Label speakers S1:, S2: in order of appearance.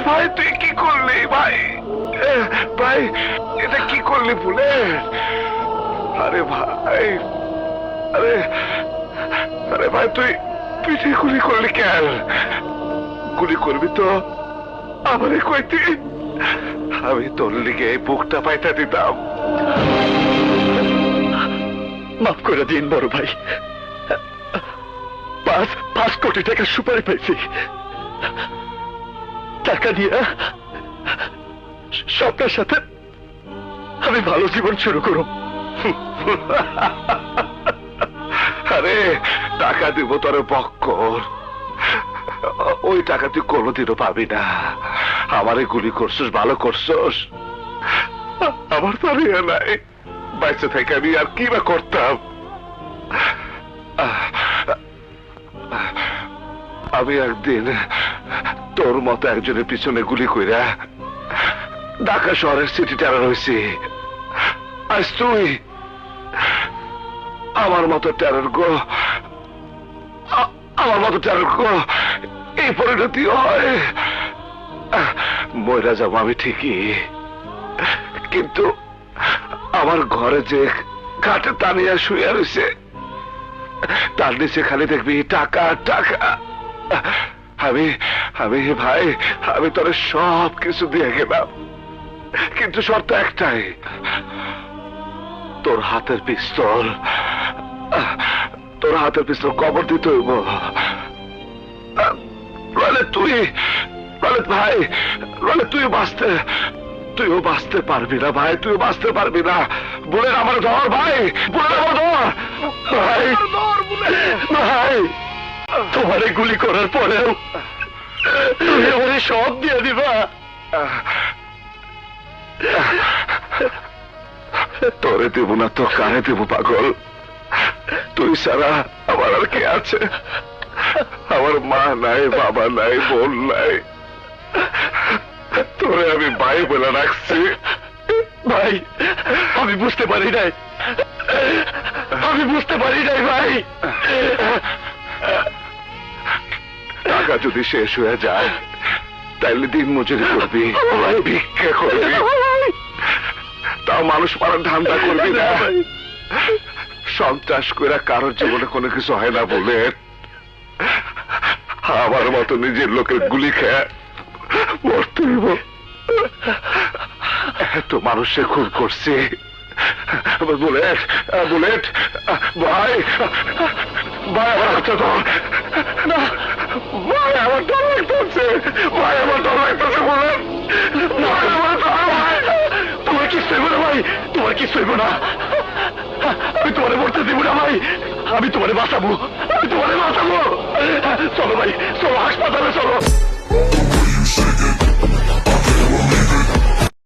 S1: ভাই তুই কি করলি ভাই? ভাই এটা কি করলি বুলেট? আরে ভাই, আরে আরে ভাই তুই পিঠে গুলি করলি কেন? গুলি করবি তো আমারে কইতি, আমি তোর লিগে এই বুকটা পাইতে দিতাম।
S2: মাফ করে দিন বড় ভাই, 5 কোটি টাকা সুপারি পাইছি। টাকা দিয়ে স্বপ্নের সাথে আমি ভালো জীবন শুরু করব।
S1: আরে টাকা দিব তোর বক্কর, ওই টাকা তুই কোনোদিনও পাবি না। আমারে গুলি করছস, ভালো করছস, আমার তো আর ইয়ে নাই। বাইসে থেকে আমি আর কি বা করতাম? আমি একদিন তোর মতো একজনের পিছনে গুলি কইরা ঢাকা শহরের সিটি টেরার হয়েছি। আজ তুই আমার মতো টেরার গো, আমার মতো টেরার গো এই পরিণতি হয়। মইরা যাবো আমি ঠিকই, কিন্তু আমার ঘরে যে খাটে টানিয়া শুয়ে রয়েছে তার নিচে খালি দেখবি টাকা টাকা। আমি আমি ভাই, আমি তোর সব কিছু দিয়ে গেলাম, কিন্তু শর্ত একটাই, তোর হাতের পিস্তল, তোর হাতের পিস্তল কবর দিতে হইব। তুই ভাই, তুইও বাঁচতে পারবি না ভাই, তুইও বাঁচতে পারবি না। বলে আমার ধর ভাই, বলে আমার ধর ভাই,
S2: ভাই তোমারে গুলি করার পরেও তুমি আমারে সব দিয়ে দিবা?
S1: তোরে দেব না তো কারে দেব পাগল? তুই ছাড়া আমার আর কে আছে? আমার মা নাই, বাবা নাই, বোন নাই, তোরে আমি ভাই বলে রাখছি।
S2: ভাই আমি বুঝতে পারি নাই, আমি বুঝতে পারি নাই ভাই।
S1: টাকা যদি শেষ হয়ে যায় তাইলে দিন মজুরি করবি, ভিক্ষা করবি, তাও মানুষ মারার ধান্দা করবি না। সন্ত্রাস করে কারোর জীবনে কোনো কিছু হয় না বলে আমার মতো নিজের লোকের গুলি খেয়ে মরতে হইব। এত মানুষের খুন করছে। বুলেট, বুলেট ভাই, ভাই আমার হাতটা ধর না, ভাই আমার ডর লাগতেছে, ভাই আমার ডর লাগতেছে বুলেট, ভাই আমার ডর।
S2: তোমার কি সইব না ভাই, তোমার কি সইব না? আমি তোমারে মরতে দিব না ভাই, আমি তোমারে বাঁচাবো, আমি তোমারে বাঁচাবো। চলো ভাই, চলো হাসপাতালে চলো।